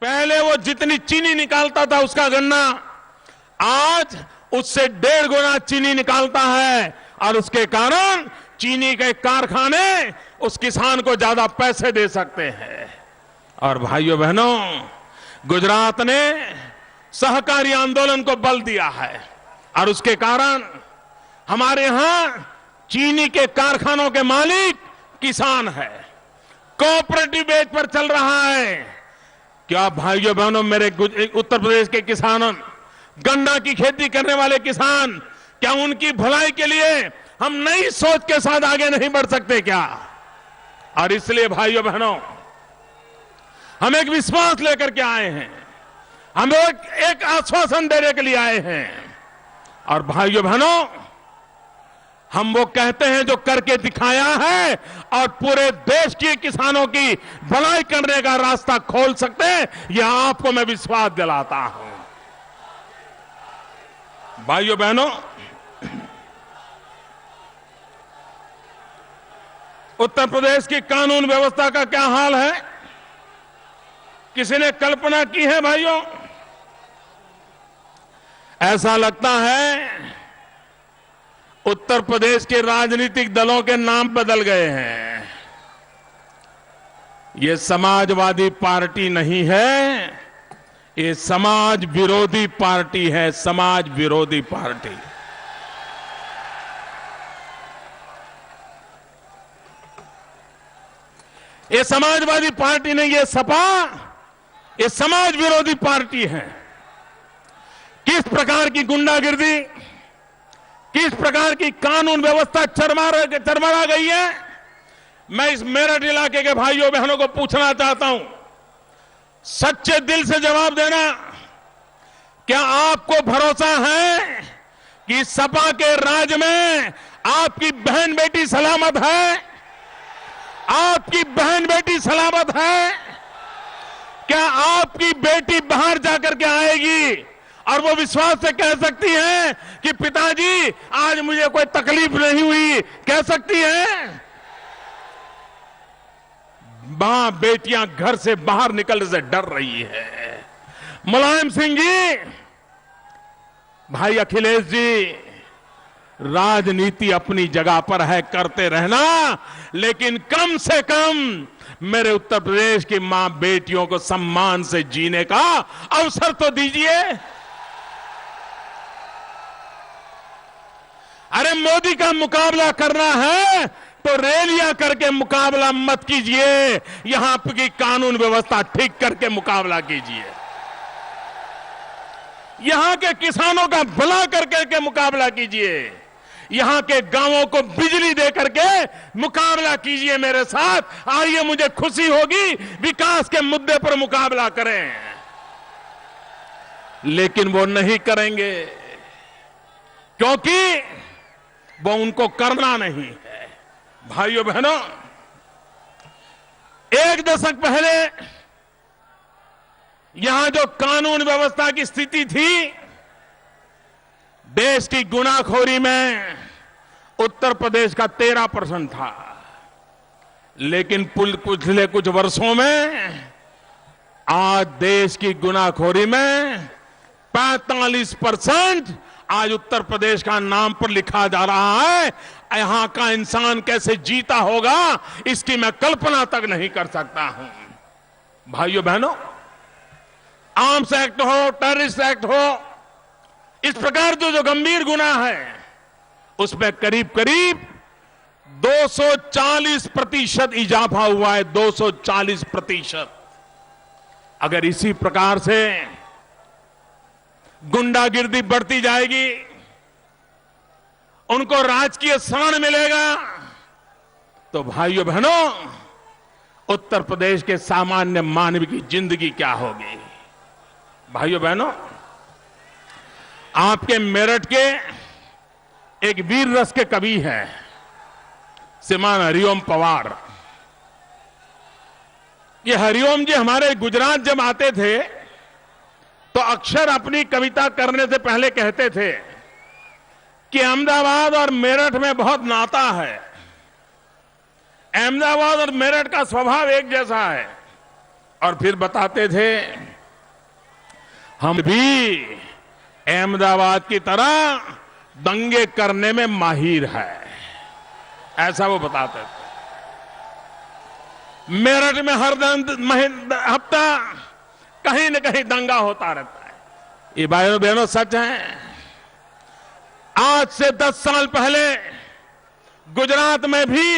पहले वो जितनी चीनी निकालता था उसका गन्ना आज उससे 1.5 गुना चीनी निकालता है और उसके कारण चीनी के कारखाने उस किसान को ज्यादा पैसे दे सकते हैं। और भाइयों बहनों, गुजरात ने सहकारी आंदोलन को बल दिया है और उसके कारण हमारे यहां चीनी के कारखानों के मालिक किसान है। कोऑपरेटिव बेस पर चल रहा है। क्या भाइयों बहनों, मेरे उत्तर प्रदेश के किसानों, गन्ना की खेती करने वाले किसान, क्या उनकी भलाई के लिए हम नई सोच के साथ आगे नहीं बढ़ सकते क्या? और इसलिए भाइयों बहनों, हम एक विश्वास लेकर के आए हैं, हम एक आश्वासन देने के लिए आए हैं। और भाइयों बहनों, हम वो कहते हैं जो करके दिखाया है और पूरे देश के किसानों की भलाई करने का रास्ता खोल सकते हैं, यह आपको मैं विश्वास दिलाता हूं। भाइयों बहनों, उत्तर प्रदेश की कानून व्यवस्था का क्या हाल है, किसी ने कल्पना की है? भाइयों, ऐसा लगता है उत्तर प्रदेश के राजनीतिक दलों के नाम बदल गए हैं। ये समाजवादी पार्टी नहीं है, ये समाज विरोधी पार्टी है, समाज विरोधी पार्टी। ये समाजवादी पार्टी नहीं, ये सपा, ये समाज विरोधी पार्टी है। किस प्रकार की गुंडागिर्दी, किस प्रकार की कानून व्यवस्था चरमरा गई है, मैं इस मेरठ इलाके के भाइयों बहनों को पूछना चाहता हूं। सच्चे दिल से जवाब देना, क्या आपको भरोसा है कि सपा के राज में आपकी बहन बेटी सलामत है? आपकी बहन बेटी सलामत है? क्या आपकी बेटी बाहर जाकर के आएगी और वो विश्वास से कह सकती है कि पिताजी आज मुझे कोई तकलीफ नहीं हुई? कह सकती है? मां बेटियां घर से बाहर निकलने से डर रही है। मुलायम सिंह जी, भाई अखिलेश जी, राजनीति अपनी जगह पर है, करते रहना, लेकिन कम से कम मेरे उत्तर प्रदेश की मां बेटियों को सम्मान से जीने का अवसर तो दीजिए। अरे मोदी का मुकाबला करना है तो रैलियां करके मुकाबला मत कीजिए, यहां की कानून व्यवस्था ठीक करके मुकाबला कीजिए। यहां के किसानों का भला करके मुकाबला कीजिए, यहां के गांवों को बिजली दे करके मुकाबला कीजिए मेरे साथ। आइए, मुझे खुशी होगी, विकास के मुद्दे पर मुकाबला करें। लेकिन वो नहीं करेंगे क्योंकि वो उनको करना नहीं है। भाइयों बहनों, एक दशक पहले यहां जो कानून व्यवस्था की स्थिति थी, देश की गुनाखोरी में उत्तर प्रदेश का 13% था। लेकिन पिछले कुछ वर्षों में आज देश की गुनाखोरी में 45% आज उत्तर प्रदेश का नाम पर लिखा जा रहा है। यहां का इंसान कैसे जीता होगा, इसकी मैं कल्पना तक नहीं कर सकता हूं। भाइयों बहनों, आर्म्स एक्ट हो, टेररिस्ट एक्ट हो, इस प्रकार जो गंभीर गुनाह है, उसमें करीब करीब 240% इजाफा हुआ है। 240%। अगर इसी प्रकार से गुंडागिर्दी बढ़ती जाएगी, उनको राजकीय सम्मान मिलेगा, तो भाइयों बहनों, उत्तर प्रदेश के सामान्य मानव की जिंदगी क्या होगी? भाइयों बहनों, आपके मेरठ के एक वीर रस के कवि हैं, श्रीमान हरिओम पवार। ये हरिओम जी हमारे गुजरात जब आते थे तो अक्सर अपनी कविता करने से पहले कहते थे कि अहमदाबाद और मेरठ में बहुत नाता है, अहमदाबाद और मेरठ का स्वभाव एक जैसा है। और फिर बताते थे हम भी अहमदाबाद की तरह दंगे करने में माहिर है, ऐसा वो बताते थे। मेरठ में हर हफ्ता कहीं न कहीं दंगा होता रहता है। ये भाइयों बहनों सच है। आज से 10 साल पहले गुजरात में भी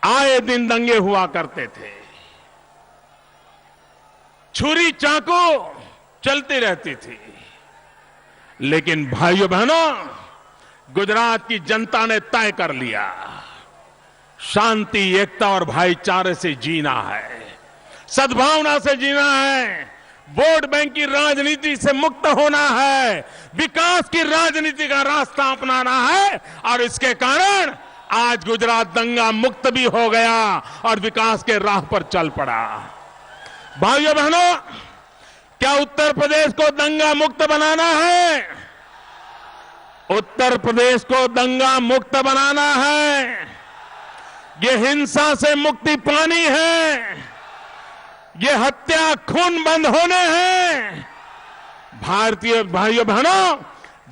आए दिन दंगे हुआ करते थे, छुरी चाकू चलती रहती थी। लेकिन भाइयों बहनों, गुजरात की जनता ने तय कर लिया, शांति, एकता और भाईचारे से जीना है, सद्भावना से जीना है, वोट बैंक की राजनीति से मुक्त होना है, विकास की राजनीति का रास्ता अपनाना है। और इसके कारण आज गुजरात दंगा मुक्त भी हो गया और विकास के राह पर चल पड़ा। भाइयों बहनों, क्या उत्तर प्रदेश को दंगा मुक्त बनाना है? उत्तर प्रदेश को दंगा मुक्त बनाना है। ये हिंसा से मुक्ति पानी है, ये हत्या खून बंद होने हैं। भारतीय भाइयों बहनों,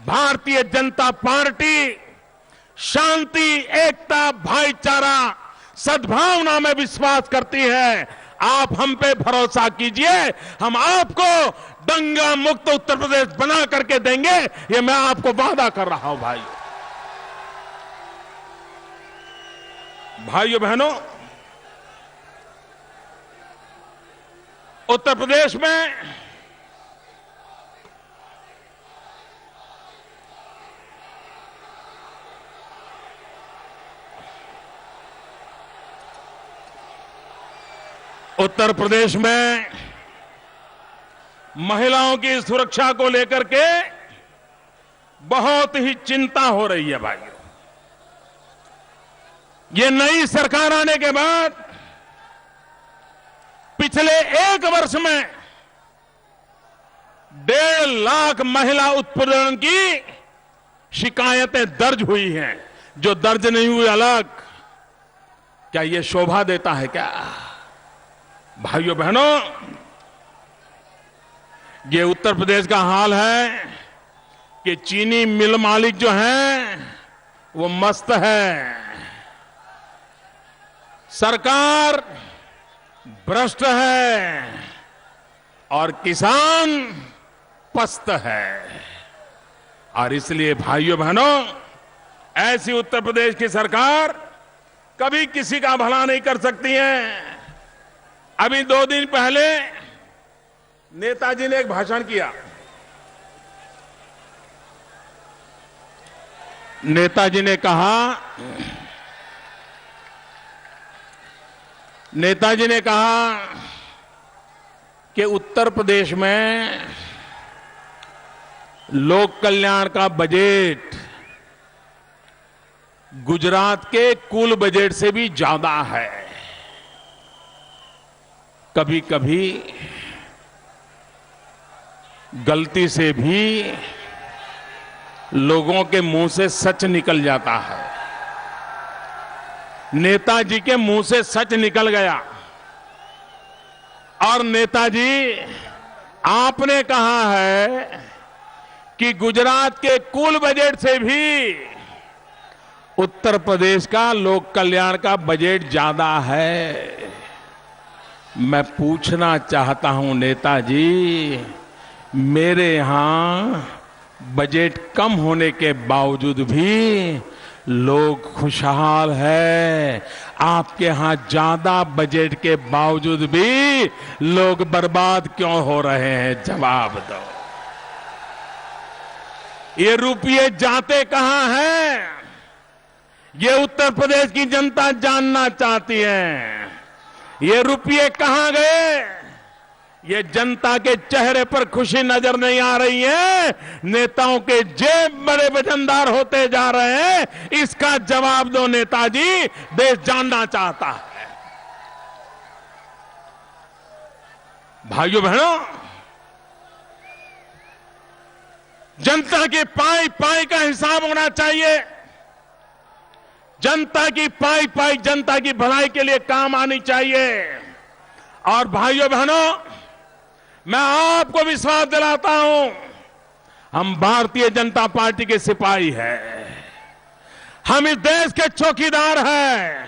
भारतीय जनता पार्टी शांति, एकता, भाईचारा, सद्भावना में विश्वास करती है। आप हम पे भरोसा कीजिए, हम आपको दंगा मुक्त उत्तर प्रदेश बना करके देंगे, ये मैं आपको वादा कर रहा हूं। भाइयों बहनों, उत्तर प्रदेश में महिलाओं की सुरक्षा को लेकर के बहुत ही चिंता हो रही है। भाइयों, ये नई सरकार आने के बाद पिछले 1 वर्ष में 1.5 लाख महिला उत्पीड़न की शिकायतें दर्ज हुई हैं। जो दर्ज नहीं हुई अलग, क्या यह शोभा देता है क्या? भाइयों बहनों, ये उत्तर प्रदेश का हाल है कि चीनी मिल मालिक जो हैं वो मस्त है, सरकार भ्रष्ट है और किसान पस्त है। और इसलिए भाइयों बहनों, ऐसी उत्तर प्रदेश की सरकार कभी किसी का भला नहीं कर सकती है। अभी 2 दिन पहले नेताजी ने एक भाषण किया। नेताजी ने कहा कि उत्तर प्रदेश में लोक कल्याण का बजट गुजरात के कुल बजट से भी ज्यादा है। कभी कभी गलती से भी लोगों के मुंह से सच निकल जाता है। नेताजी के मुंह से सच निकल गया और नेताजी, आपने कहा है कि गुजरात के कुल बजट से भी उत्तर प्रदेश का लोक कल्याण का बजट ज्यादा है। मैं पूछना चाहता हूं नेताजी, मेरे यहां बजट कम होने के बावजूद भी लोग खुशहाल है, आपके यहां ज्यादा बजट के बावजूद भी लोग बर्बाद क्यों हो रहे हैं? जवाब दो। ये रुपये जाते कहां हैं? ये उत्तर प्रदेश की जनता जानना चाहती है। ये रुपये कहां गए? ये जनता के चेहरे पर खुशी नजर नहीं आ रही है, नेताओं के जेब बड़े वजनदार होते जा रहे हैं। इसका जवाब दो नेताजी, देश जानना चाहता है। भाइयों बहनों, जनता के पाई पाई का हिसाब होना चाहिए। जनता की पाई पाई जनता की भलाई के लिए काम आनी चाहिए। और भाइयों बहनों, मैं आपको विश्वास दिलाता हूं, हम भारतीय जनता पार्टी के सिपाही हैं, हम इस देश के चौकीदार हैं।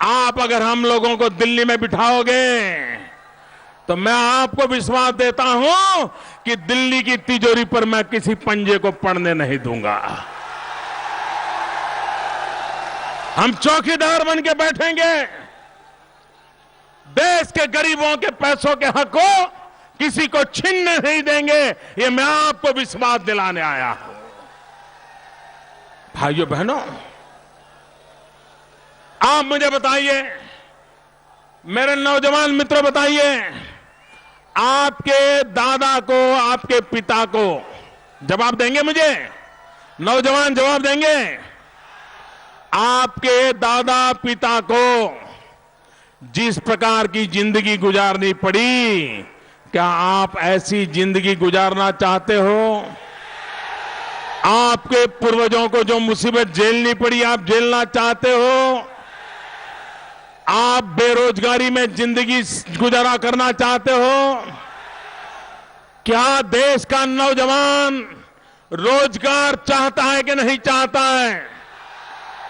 आप अगर हम लोगों को दिल्ली में बिठाओगे तो मैं आपको विश्वास देता हूं कि दिल्ली की तिजोरी पर मैं किसी पंजे को पड़ने नहीं दूंगा। हम चौकीदार बन के बैठेंगे, देश के गरीबों के पैसों के हक को किसी को छीनने नहीं देंगे, ये मैं आपको विश्वास दिलाने आया हूं। भाइयों बहनों, आप मुझे बताइए, मेरे नौजवान मित्रों बताइए, आपके दादा को, आपके पिता को जवाब देंगे मुझे? नौजवान जवाब देंगे? आपके दादा पिता को जिस प्रकार की जिंदगी गुजारनी पड़ी, क्या आप ऐसी जिंदगी गुजारना चाहते हो? आपके पूर्वजों को जो मुसीबत झेलनी पड़ी, आप झेलना चाहते हो? आप बेरोजगारी में जिंदगी गुजारा करना चाहते हो? क्या देश का नौजवान रोजगार चाहता है कि नहीं चाहता है?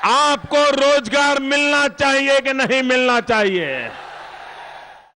आपको रोजगार मिलना चाहिए कि नहीं मिलना चाहिए?